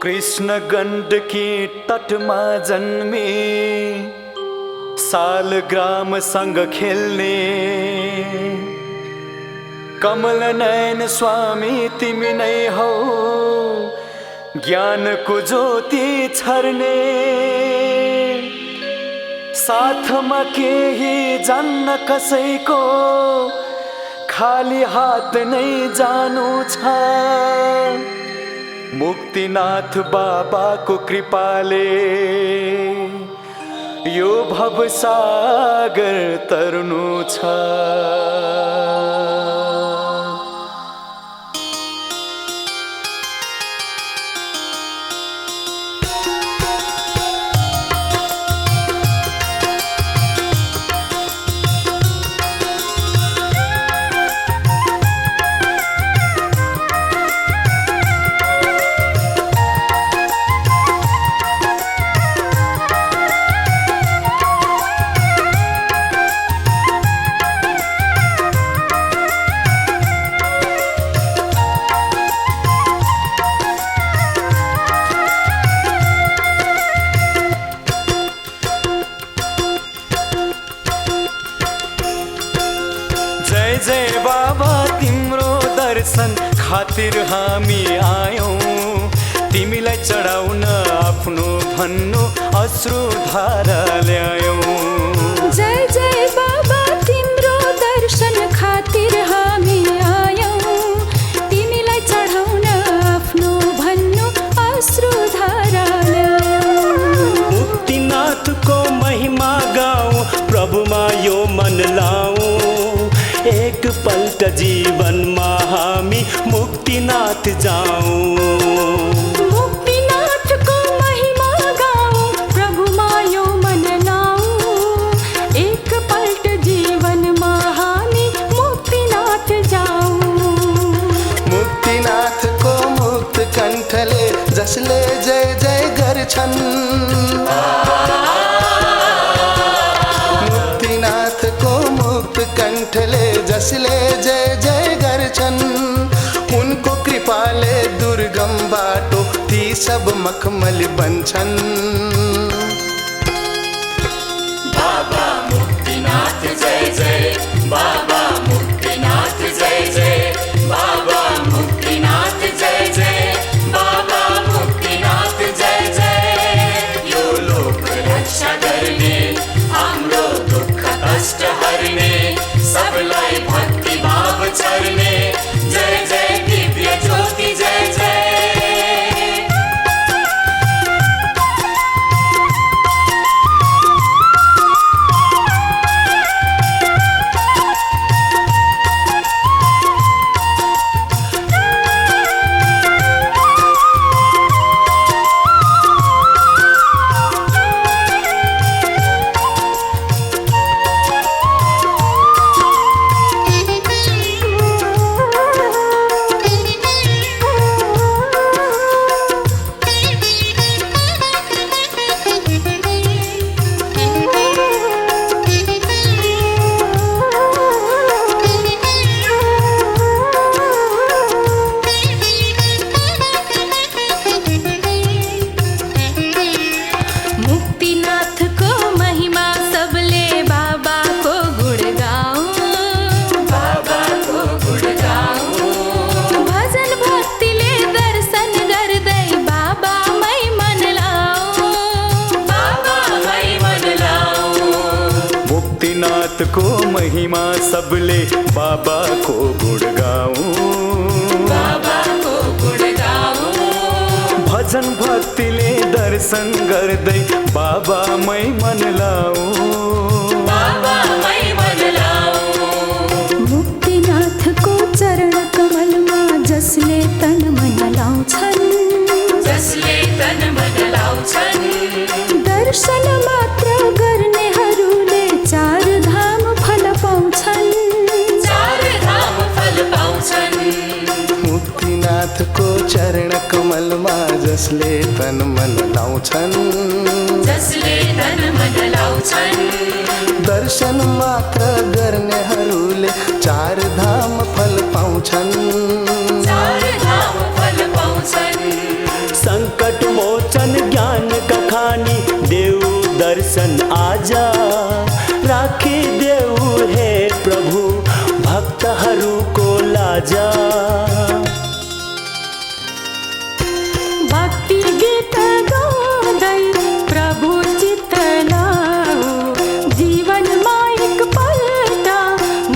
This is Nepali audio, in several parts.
कृष्ण गण्डकी तटमा जन्मे सालग्राम सँग खेल्ने कमल नयन स्वामी तिमी नै हौ ज्ञानको ज्योति छर्ने साथमा केही जान्न कसैको खाली हात नै जानु छ मुक्तिनाथ बाबाको कृपाले यो भवसागर तर्नु छ। जय जय बाबा तिम्रो दर्शन खातिर हामी आयौं तिमीलाई चढाउन आफ्नो भन्नु अश्रु धारा ल्यायौं। जय जय बाबा तिम्रो दर्शन खातिर हामी आयौं तिमीलाई चढाउन आफ्नो भन्नु अश्रु धारा ल्यायौं। मुक्तिनाथको महिमा गाऊं प्रभुमा यो मन लाऊं एक पल्ट जीवनमा हामी मुक्तिनाथ जाऊं। मुक्तिनाथको महिमा गाऊं प्रभुमा यो मन लाऊं एक पल्ट जीवनमा हामी मुक्तिनाथ जाऊं। मुक्तिनाथको मुक्त कण्ठले जसले जय जय गर्छन् मुक्तिनाथको मुक्त कण्ठले जसले जय जय गर्छन् उनको कृपाले दुर्गम बाटो ती सब मखमली बन्छन्। बाबा मुक्तिनाथ जय जय बाबा मुक्तिनाथ जय जय बाबा मुक्तिनाथ जय जय बाबा मुक्तिनाथ जय जय यो लोक रक्षा गर्ने हाम्रो दुःख कष्ट हर्ने सबलाई भक्ति भाव चढ्ने जय जय दिव्य ज्योति जय जय। मुक्तिनाथको महिमा सबले बाबाको गुण गाऊं बाबाको गुण गाऊं भजन भक्तिले दर्शन गर्दै बाबामै मन लाऊं बाबामै मन लाऊं। मुक्तिनाथको चरण कमलमा जसले तन मन लाउँछन् जसले तन मन लाउँछन् दर्शन मात्र गर्नेहरूले चार धाम फल पाउँछन् चार धाम फल पाउँछन्। मुक्तिनाथको चरण कमलमा जसले तन मन लाउँछन् जसले तन मन लाउँछन् दर्शन मात्र गर्नेहरूले चार धाम फल पाउँछन् चार धाम फल पाउँछन्। संकट दर्शन आजा राखिदेऊ हे प्रभु भक्तहरूको लाजा। भक्ति गीत गाउँदै प्रभु चित्त लाऊ, जीवनमा एक पल्ट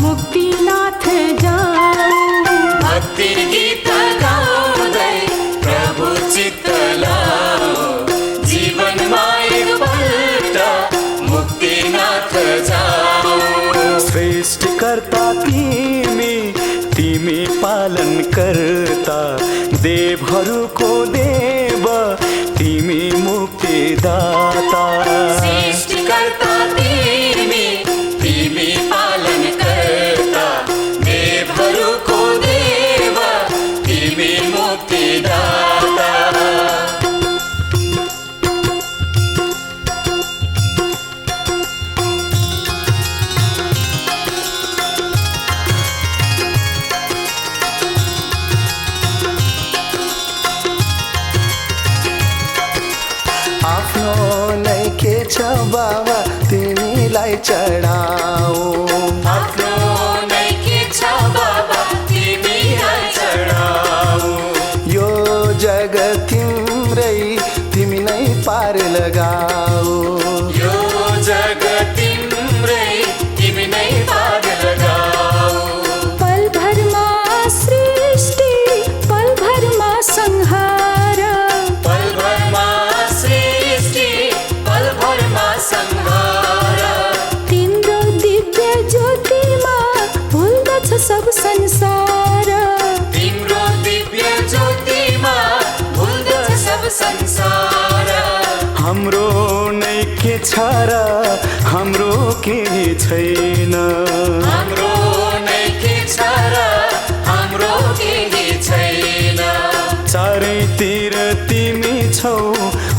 मुक्तिनाथ जाऊ। भक्ति गीत गाउँदै प्रभु चित्त लाऊ, जीवनमा एक पल्ट मुक्तिनाथ जाऊ। सृष्टिकर्ता तिमी पालन कर्ता, देवहरूको देव तिमी मुक्तिदाता। सृष्टिकर्ता तिमी पालन कर्ता, देवहरूको देव तिमी मुक्तिदाता। आफ्नो नैके छ बाबा तिमीलाई चढाऊ। आफ्नो नैके छ बाबा तिमीलाई चढाऊ। यो जग तिम्रै तिमी नै पार लगाऊ। यो जग तिम्रै तिमी नै पार लगाऊ। पलभरमा सृष्टि पलभरमा संहार, पलभरमा सृष्टि पलभरमा संहार। तिम्रो दिव्य ज्योतिमा भुल्दछ सब संसार। तिम्रो दिव्य ज्योतिमा भुल्दछ सब संसार। हाम्रो नै के छ र हाम्रो केही छैन, हाम्रो नै के छ र हाम्रो केही छैन। चारैतिर तिमी छौ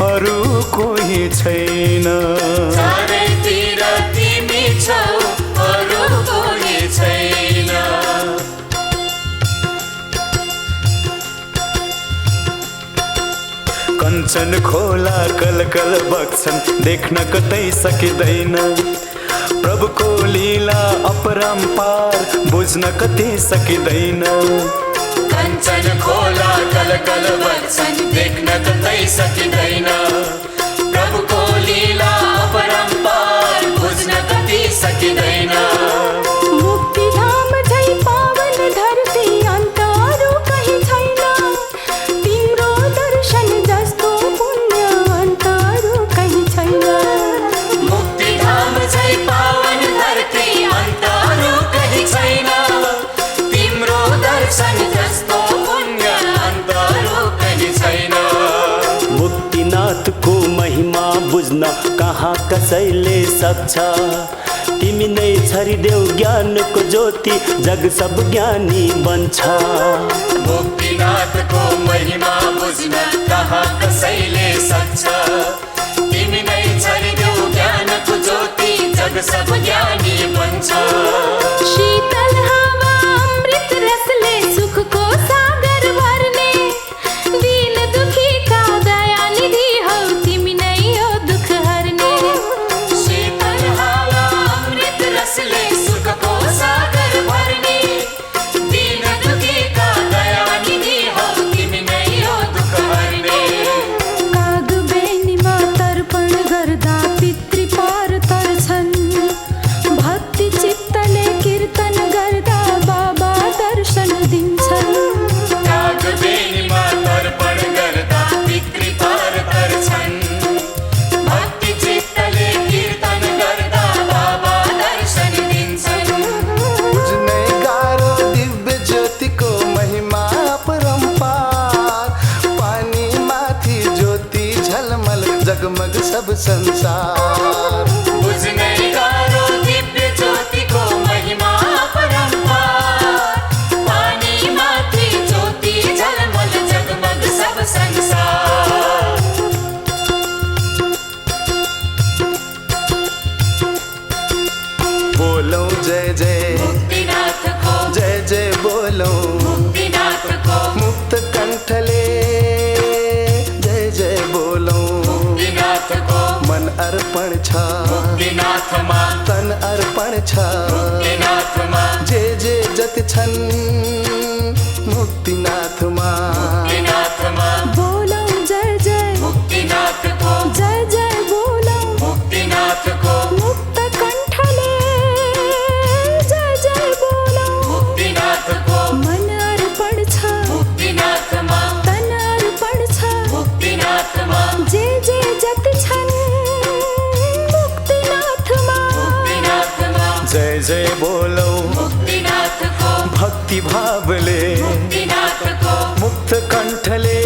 अरू कोही छैन। चारैतिर तिमी छौ अरू कोही छैन। कञ्चन खोला कलकल बग्छन् देख्न कतै सकिँदैन, प्रभुको लीला अपरम्पार बुझ्न कतै सकिँदैन। कञ्चन खोला कलकल बग्छन् देख्न कतै सकिँदैन, प्रभुको लीला अपरम्पार बुझ्न कतै सकिँदैन। मुक्तिधाम झै पावन धरती अन्त अरू कहीँ छैन, तिम्रो दर्शन जस्तो पुण्य अन्त अरू कहीँ छैन। मुक्तिधाम झै पावन धरती अन्त अरू कहीँ छैन, तिम्रो दर्शन जस्तो पुण्य अन्त अरू कहीँ छैन। मुक्तिनाथको महिमा बुझ्न कहाँ कसैले सक्छ, तिमी नै छरिदेऊ ज्ञानको ज्योति जग सब ज्ञानी बन्छ। मुक्तिनाथको महिमा बुझ्न कहाँ कसैले सक्छ, तिमी नै छरिदेऊ ज्ञानको ज्योति जग सब ज्ञानी बन्छ। शीतल हावा अमृत रसले सुखको सागर भर्ने, दीन दुखीका दया निधि हौ तिमी नै हो दुख हर्ने। शीतल हावा अमृत रसले सुखको सागर भर्ने, दीन दुखीका दया निधि हौ तिमी नै हो दुख हर्ने। काग बेनीमा तर्पण गर्दा पितृपार तर्छन्, भक्ति चित्तले कीर्तन गर्दा बाबा दर्शन दिन्छन्। काग बेनीमा तर्पण गर्दा पितृपार तर्छन्, भक्ति चित्तले कीर्तन गर्दा बाबा दर्शन दिन्छन्। बुझ्नै गाह्रो दिव्य ज्योतिको महिमा अपरम्पार, पानी माथि ज्योति झलमल जगमग सब संसार। बुझ्नै गाह्रो दिव्य ज्योतिको महिमा अपरम्पार, पानी माथि ज्योति झलमल जगमग सब संसार। बोलौं जय जय मुक्तिनाथको, जय जय बोलौं मुक्तिनाथको, मुक्त कण्ठले जय जय बोलौं। मुक्तिनाथको मन अर्पण छ पर्छ मुक्तिनाथमा जे जे जति छन् मुक्तिनाथमा मुक्तिनाथमा बोलौं जय जय मुक्तिनाथको जय जय बोलौं मुक्तिनाथको मुक्त कण्ठले जय जय बोलौं मुक्तिनाथको मन अर्पण छ मुक्तिनाथमा तन अर्पण छ मुक्तिनाथमा जे जे जति छन् मुक्तिनाथमा मुक्तिनाथमा जय जय बोलौ मुक्तिनाथको भक्ति भावले मुक्तिनाथको मुक्त कण्ठले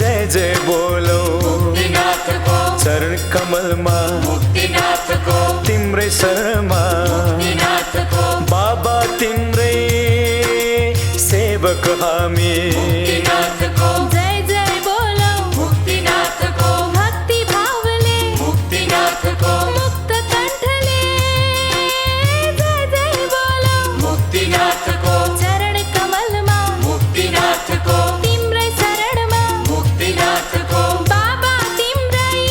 जय जय बोलौ मुक्तिनाथको चरण कमलमा मुक्तिनाथको तिम्रै शरणमा मुक्तिनाथको बाबा तिम्रै सेवक हामी मुक्तिनाथको जय जय बोलौं मुक्तिनाथको भक्ति भावले मुक्तिनाथको मुक्त कण्ठले जय जय बोलौं मुक्तिनाथको चरण कमलमा मुक्तिनाथको तिम्रै शरणमा मुक्तिनाथको बाबा तिम्रै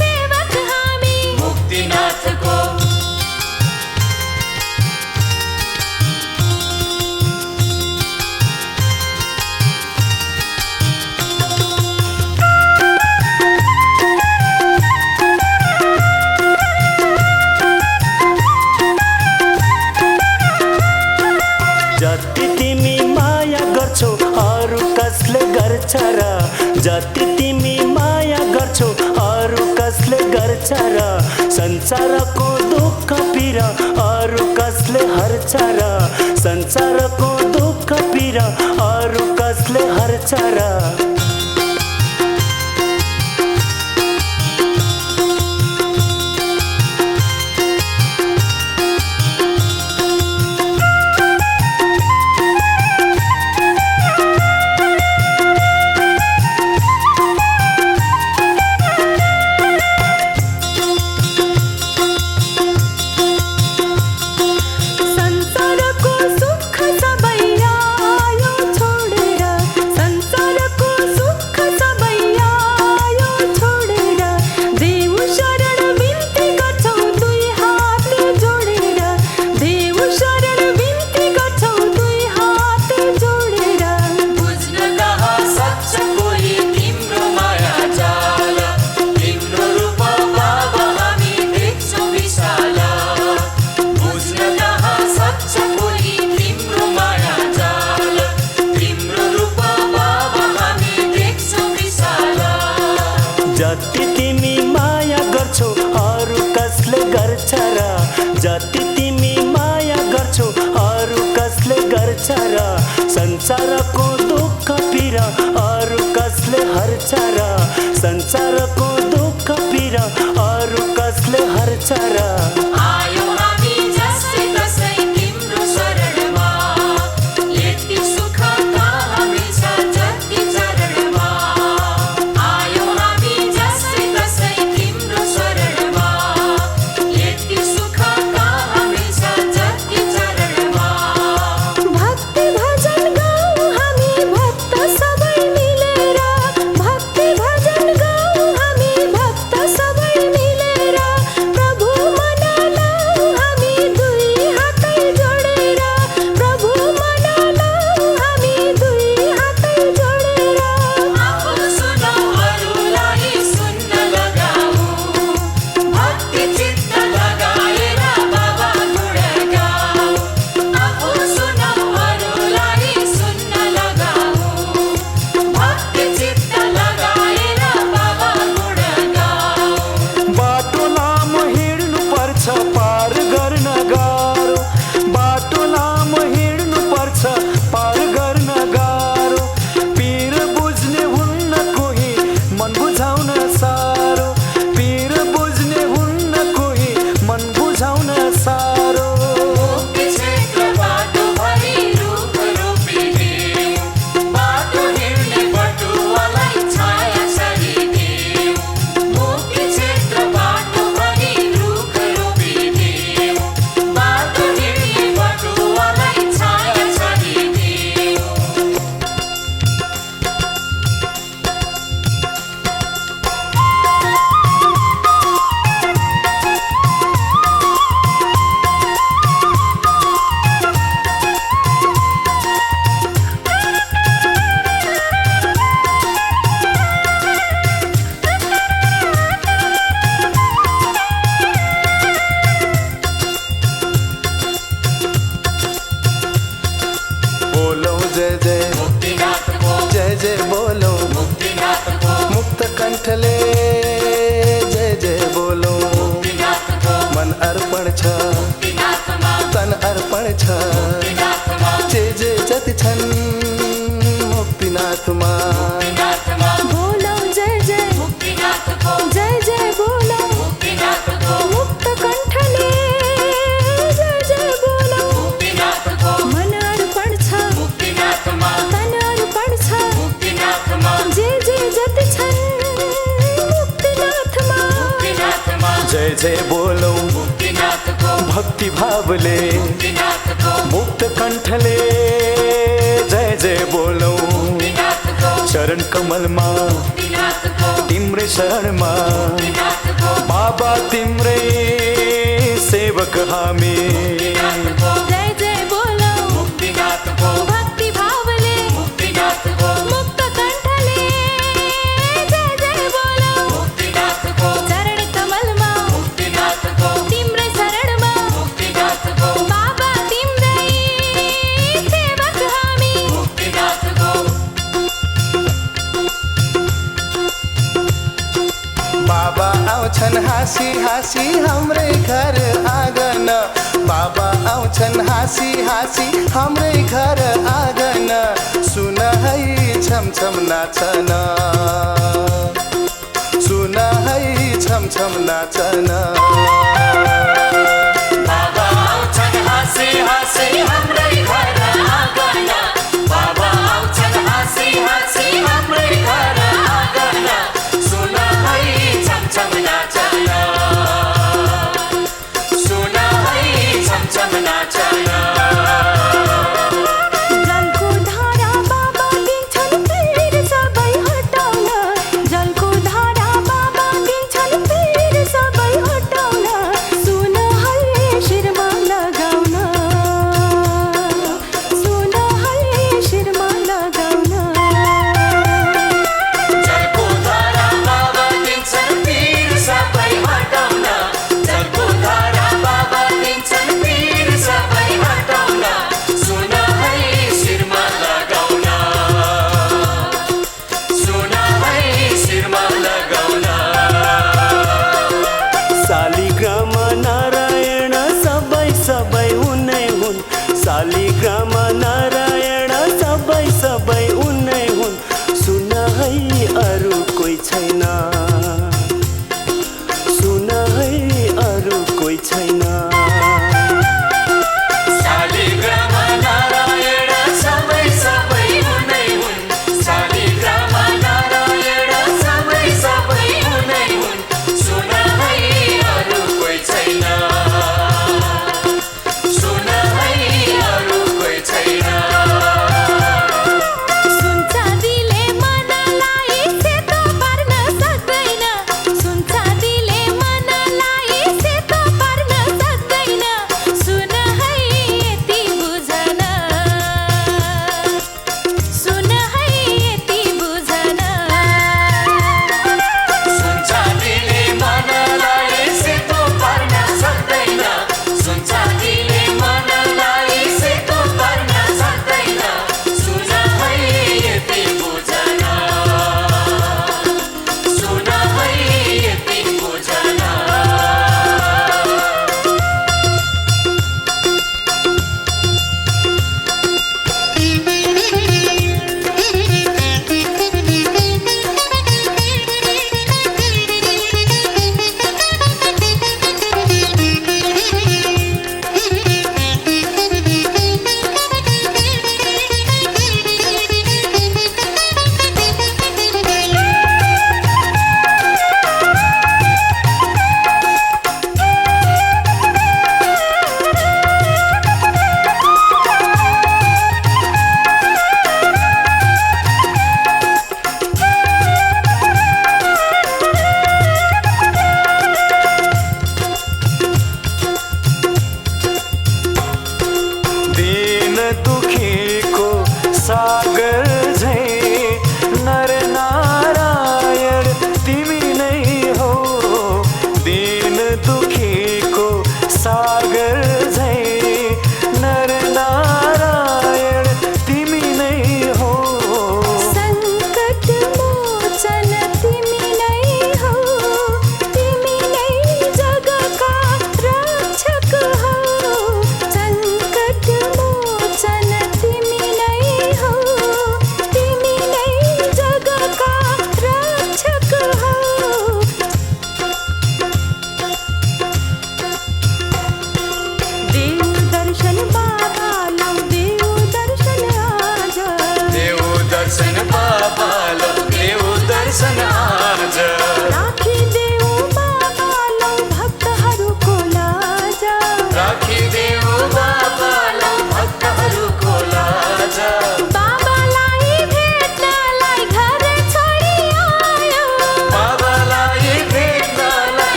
सेवक हामी मुक्तिनाथको जति तिमी माया गर्छौ अरू कसले गर्छ र जति तिमी माया गर्छौ अरू कसले गर्छ र संसारको दुःख पीडा अरू कसले हर्छ र संसारको दुःख पीडा अरू कसले हर्छ र संसारको सुख सबै आयो छोडेर संसारको सुख सबै आयो छोडेर देव शरण बिन्ती गर्छौ दुई हात जोडेर देव शरण बिन्ती गर्छौ दुई हात जोडेर बुझ्न कहाँ सक्छ कोही तिम्रो माया जाल तिम्रो रूप बाबा हामी देख्छौँ विशाल बुझ्न कहाँ सक्छ कोही तिम्रो माया जाल तिम्रो रूप बाबा हामी देख्छौँ विशाल जति तिमी माया गर्छौ अरू कसले गर्छ र जति तिमी माया गर्छौ अरू कसले गर्छ र संसारको दुःख पीडा अरू कसले हर्छ र संसारको दुःख पीडा अरू कसले हर्छ र आयो हामी जसै तसै तिम्रो शरणमा यति सुख कहाँ मिल्छ जति चरणमा आयो हामी जसै तसै तिम्रो शरणमा यति सुख कहाँ मिल्छ जति चरणमा भक्ति भजन गाउँ हामी भक्त सबै मिलेर भक्ति भजन गाउँ हामी भक्त सबै मिलेर प्रभु मन छन् मुक्तिनाथमा मुक्तिनाथमा बोलौ जय जय मुक्तिनाथको जय जय बोलौ मुक्तिनाथको मुक्त कण्ठले जय जय बोलौ मुक्तिनाथको मन अर्पण छ मुक्तिनाथमा तन अर्पण छ मुक्तिनाथमा जे जे जति छन् मुक्तिनाथमा मुक्तिनाथमा जय जय बोलौ मुक्तिनाथको भक्ति भावले मुक्तिनाथको मुक्त कण्ठले जय जय बोलौ मुक्तिनाथको चरण कमलमा मुक्तिनाथको तिम्रै शरणमा मुक्तिनाथको बाबा तिम्रै सेवक हामी जय जय बोलौ मुक्तिनाथको भक्ति भावले मुक्तिनाथको मुक्त कण्ठले जय जय बोलौ मुक्तिनाथको चरण कमलमा मुक्तिनाथको तिम्रै शरणमा मुक्तिनाथको बाबा तिम्रै सेवक हामी मुक्तिनाथको बाबा आउँछन् हाँसी हाँसी हाम्रै घर आँगन बाबा आउँछन् हाँसी हाँसी हाम्रै घर आँगन सुन है छमछम नाचन सुन है छमछम नाचन बाबा आउँछन् हाँसी हाँसी हाम्रै घर आँगन बाबा आउँछन् हाँसी हाँसी हाम्रै घर आँगन सुन है छमछम नाचन सुन है छमछम नाचन जलको धारा बाबा दिन्छन् पीर सबै हटाउन जलको धारा बाबा दिन्छन् पीर सबै हटाउन सुन है शिरमा लगाउन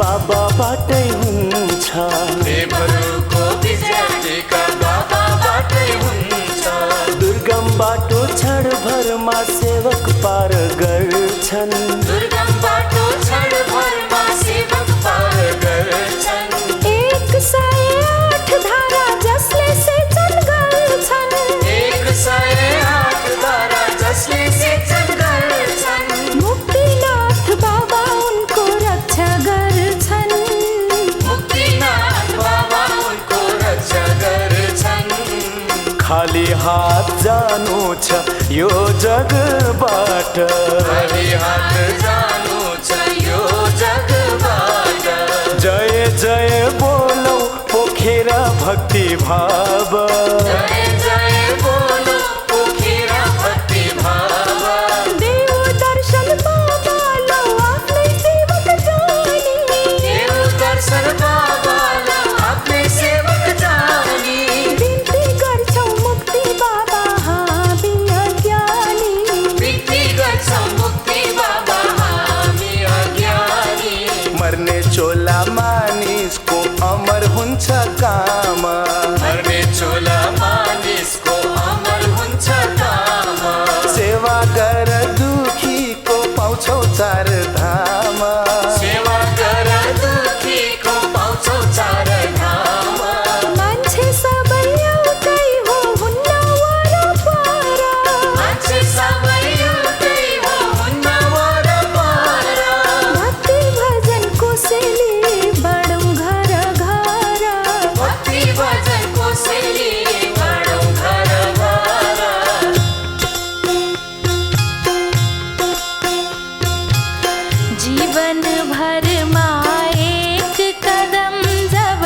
बाबाबाटै हुन्छ। देवहरूको विजय टिका बाबाबाटै हुन्छ। दुर्गम बाटो क्षणभरमा सेवक पार गर्छन्। दुर्गम बाटो क्षणभरमा सेवक पार गर्छन्। 108 धारा जसले सिंचन गर्छन्। 108 धारा जसले सिंचन गर्छन्। मुक्तिनाथ बाबा उनको रक्षा गर्छन्। मुक्तिनाथ बाबा उनको रक्षा गर्छन्। खाली हात जानु छ यो जगबाट। खाली हात जानु छ यो जगबाट। जय जय बोलौ पोखेर भक्ति भाव। जय जय बोलो पोखेर भक्ति भाव। देव दर्शन बाबा लो आफ्नै सेवक जानी। देव दर्शन बाबा लो आफ्नै सेवक जानी। बिन्ती गर्छौ मुक्ति बाबा हामी अज्ञानी। बिन्ती गर्छौ मुक्ति बाबा हामी अज्ञानी। मर्ने चोला मानिसको अमर हुन्छ काम। मर्ने चोला मानिसको अमर हुन्छ काम। सेवा गर दुखीको पाउँछौ चार धाम। सेवा गर दुखीको पाउँछौ चार धाम। मान्छे सबै एउटै हो हुन्न वरपर। मान्छे सबै एउटै हो हुन्न वरपर। भक्ति भजन कोसेली बढौँ घर घर। भक्ति भजन कोसेली बढौँ घर घर। जीवन भरमा एक कदम जब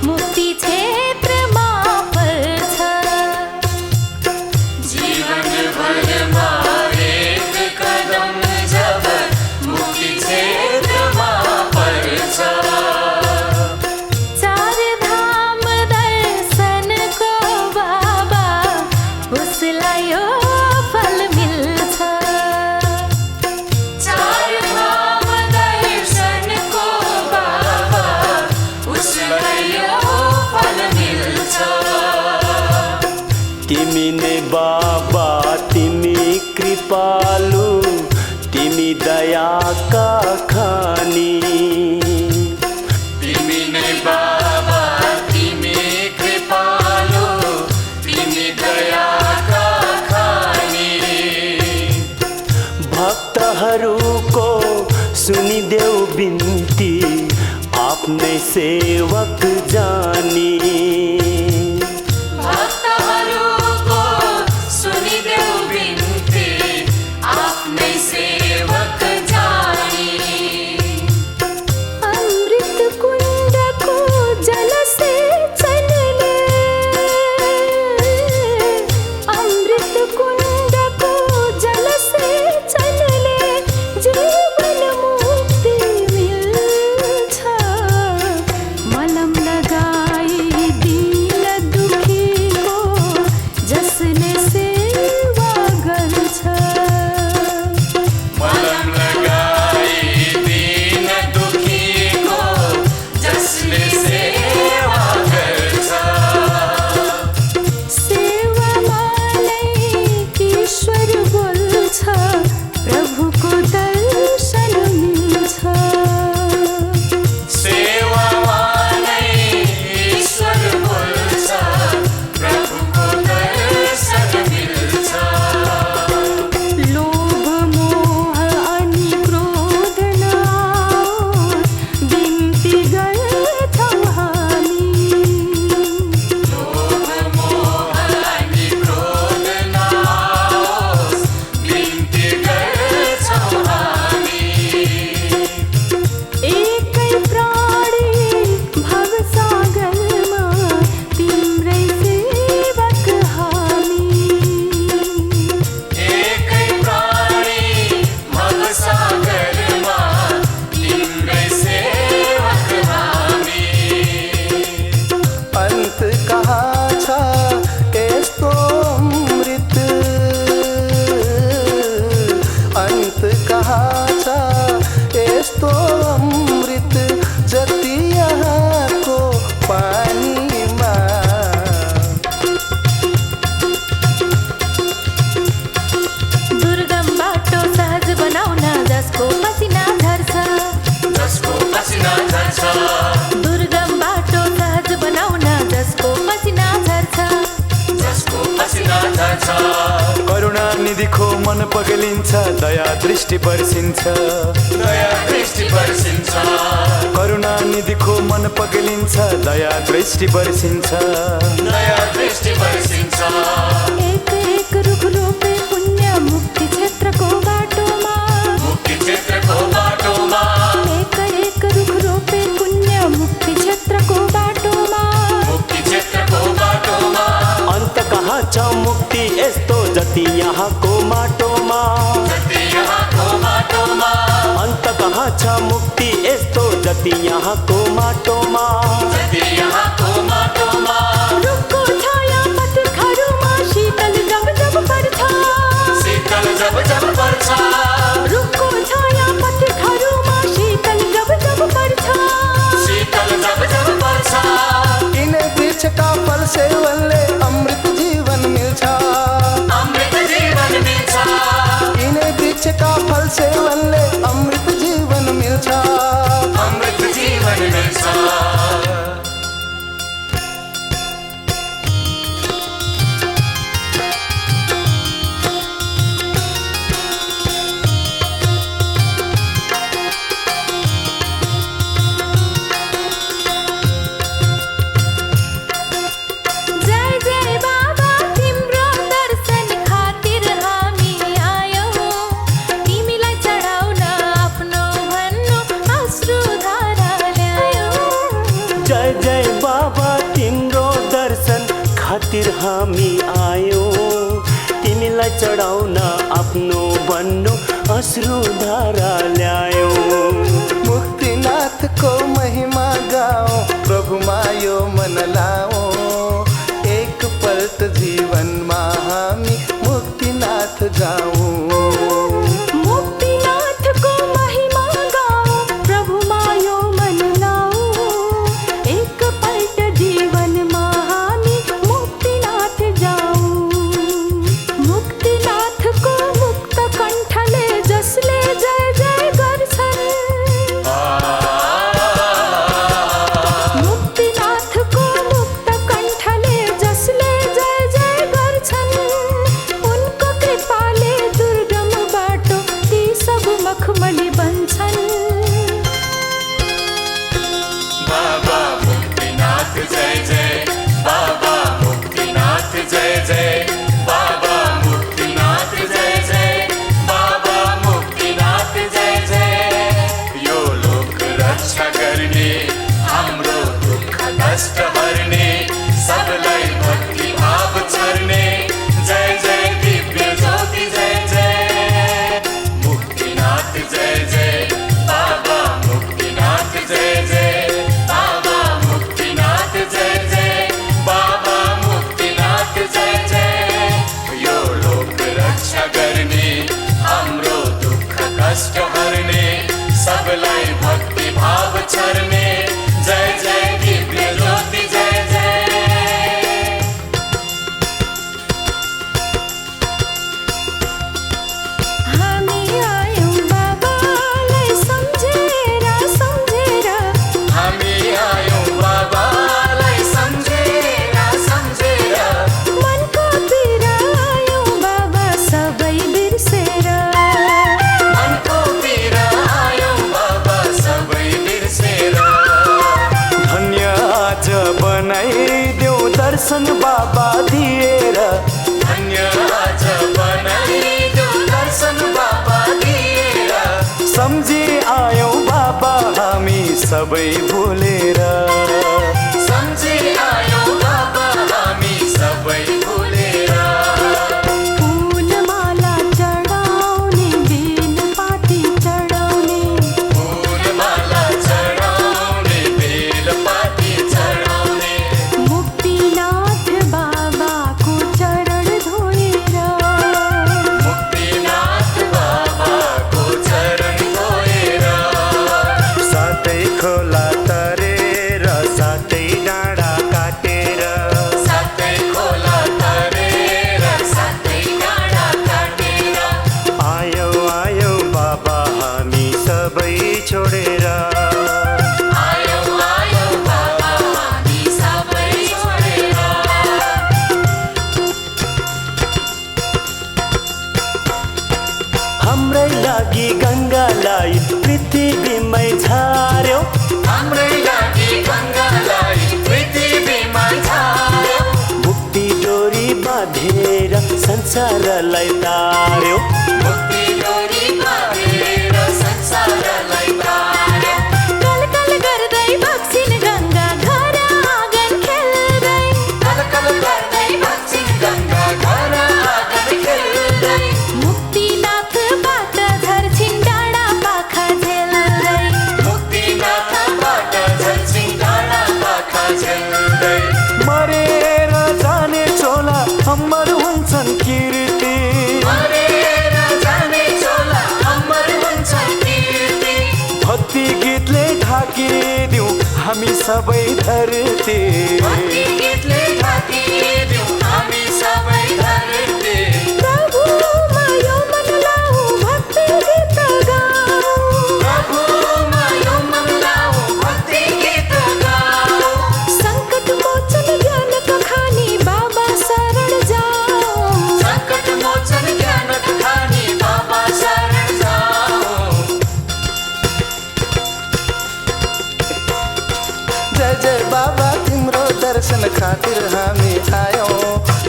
मुक्ति क्षेत्रमा पर्छ। जीवन भरमा एक कदम जब मुक्ति क्षेत्रमा पर्छ। चार धाम दर्शनको बाबा उसलाई यो फल मिल्छ। चार धाम दर्शनको बाबा उसलाई यो फल मिल्छ। तिमी नै बाबा तिमी कृपालु तिमी दयाका खानी। तिमी नै बाबा तिमी कृपालु तिमी दयाका खानी। भक्तहरूको सुनिदेऊ बिन्ती आफ्नै सेवक जानी। भक्तहरूको सुनिदेऊ बिन्ती आफ्नै सेवक जानी। अमृत कुण्डको जल सेचनले। अमृत कुण्डको जल सेचनले जीवन मुक्ति मिल्छ। मलम लगाई मन पगलिन्छ दया दृष्टि वर्षिन्छ दया दृष्टि वर्षिन्छ करुणा निधिको मन पगलिन्छ दया दृष्टि वर्षिन्छ दया दृष्टि वर्षिन्छ एक एक रुख रोपे पुण्य मुक्ति क्षेत्रको बाटोमा मुक्ति क्षेत्रको बाटोमा एक एक रुख रोपे पुण्य मुक्ति क्षेत्रको बाटोमा मुक्ति क्षेत्रको बाटोमा अन्त कहाँ छ मुक्ति यस्तो जति यहाँको माटोमा जति यहाँको माटोमा अन्त कहाँ छ मुक्ति यस्तो जति यहाँको माटोमा जति यहाँको माटोमा रुखको छाया पत्थरहरूमा शीतल जब जब पर्छ शीतल जब जब पर्छ रुखको छाया पत्थरहरूमा शीतल जब जब पर्छ शीतल जब जब पर्छ यिनै वृक्षका फल सेवनले अमृत जीवन मिल्छ अमृत जीवन मिल्छ यिनै वृक्षका फल सेवनले अमृत जीवन मिल्छ अमृत जीवन मिल्छ जय जय बाबा तिम्रो दर्शन खातिर हामी आयौँ तिमीलाई चढाउन आफ्नो भन्नु अश्रुधारा ल्यायौँ जय जय बाबा तिम्रो दर्शन खातिर हामी आयौँ तिमीलाई चढाउन आफ्नो भन्नु अश्रुधारा ल्यायौँ मुक्तिनाथको महिमा गाऊं प्रभुमा यो मन लाऊं एकपल्ट जीवनमा हामी मुक्तिनाथ गाऊं मुक्तिनाथको महिमा गाऊँ प्रभुमा यो मन लाऊँ एकपल्ट जीवनमा हामी मुक्तिनाथ जाऊँ मुक्तिनाथको मुक्त कण्ठले जसले जय जय गर्छन् मुक्तिनाथको मुक्त कण्ठले जसले जय जय गर्छन् उनको कृपाले दुर्गम बाटो ती सब मखमली बन्छन् बाबा मुक्तिनाथ जय जय बाबा मुक्तिनाथ जय जय बाबा मुक्तिनाथ जय जय बाबा मुक्तिनाथ जय जय यो लोक रक्षा गर्ने हाम्रो दुःख कष्ट हर्ने सबलाई भक्ति भाव छर्ने जय जय दिव्य ज्योति जय जय मुक्तिनाथ जय जय बाबा मुक्तिनाथ जय जय बाबा मुक्तिनाथ जय जय बाबा मुक्तिनाथ जय जय यो लोक रक्षा गर्ने हाम्रो दुःख कष्ट हर्ने सबलाई भक्ति भाव छर्ने जय जय दिव्य ज्योति जय जय हामी आयौँ बाबालाई सम्झेर सम्झेर हामी आयौँ बाबालाई सम्झेर सम्झेर मनको पीडा आयौँ बाबा सबै बिर्सेर मनको पीडा आयौँ बाबा सबै बिर्सेर धन्य आज बनाइदेऊ दर्शन बाबा दिएर धन्य आज बनाइदेऊ दर्शन बाबा दिएर सम्झी आयौँ बाबा हामी सबै भुलेर सम्झी आयौँ बाबा हामी सबै भुलेर फुलमाला चढाउने बेलपाती चढाउने फुलमाला चढाउने बेलपाती चढाउने मुक्तिनाथ बाबाको चरण धोएर मुक्तिनाथ बाबाको चरण धोएर सातै खोला तरेर सातै डाँडा काटेर सातै खोला तरेर सातै डाँडा काटेर आयौँ आयौँ बाबा हामी सबै छोडेर आयौँ आयौँ बाबा हामी सबै छोडेर संसारलाई तार्यो मुक्ति डोरी बाँधेर संसारलाई तार्यो कल कल गर्दै बग्छिन् गङ्गा घर आँगन खेल्दै कल कल गर्दै बग्छिन् गङ्गा घर आँगन खेल्दै मुक्तिनाथबाट झर्छिन् डाँडा पाखा झेल्दै मुक्तिनाथबाट झर्छिन् डाँडा पाखा झेल्दै मरेर जाने चोला अमर हुन्छन् कीर्ति मरेर जाने चोला अमर हुन्छन् कीर्ति भक्ति गीतले ढाकिदिउँ हामी सबै धरती भक्ति गीतले ढाकिदिउँ हामी सबै धरती प्रभुमा यो मन लाऊ भक्ति गीत गाऊ प्रभुमा यो मन लाऊ भक्ति गीत गाऊ सङ्कट मोचन ज्ञानको खानी बाबा शरण जाऊ सङ्कट मोचन ज्ञानक खानी बाबा शरण जाऊ जय जय बाबा तिम्रो दर्शन खातिर हामी आयौँ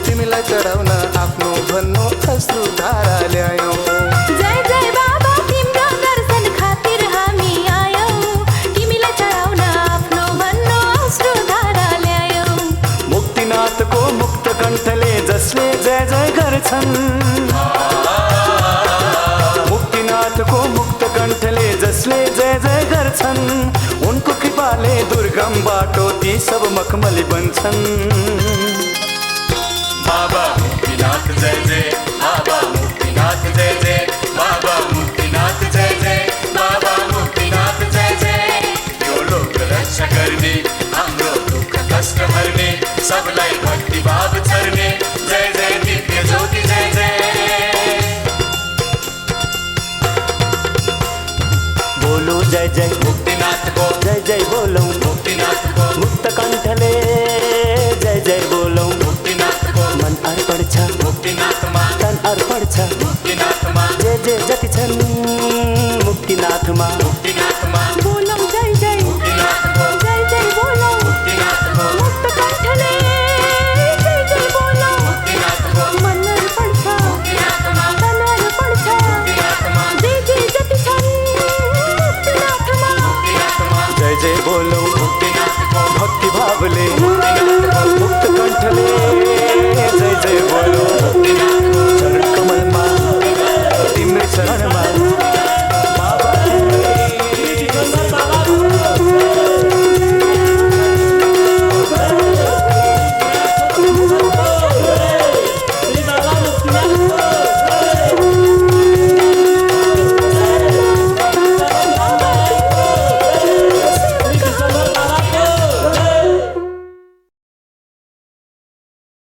तिमीलाई चढाउन आफ्नो भन्नु अश्रु धारा ल्यायौँ जय जय बाबा तिम्रो दर्शन खातिर हामी आयौँ तिमीलाई चढाउन आफ्नो भन्नु अश्रुधारा ल्यायौँ मुक्तिनाथको मुक्त कण्ठले जसले जय जय गर्छन् मुक्तिनाथको मुक्त कण्ठले जसले जय जय गर्छन् उनको कृपाले दुर्गम बाटो ती सब मखमली बन्छन् बाबा मुक्तिनाथ जय जय बाबा मुक्तिनाथ जय जय बाबा मुक्तिनाथ जय जय बाबा मुक्तिनाथ जय जय यो लोक रक्षा गर्ने हाम्रो दुःख कष्ट हर्ने सबलाई भक्ति भाव छर्ने जय जय दिव्य ज्योति जय जय बोलो जय जय मुक्तिनाथको जय जय बोलौँ मुक्तिनाथको मुक्त कण्ठले जय जय बोलौँ मुक्तिनाथको मन अर्पण छ मुक्तिनाथमा तन अर्पण छ मुक्तिनाथमा जे जे जति छन् मुक्तिनाथमा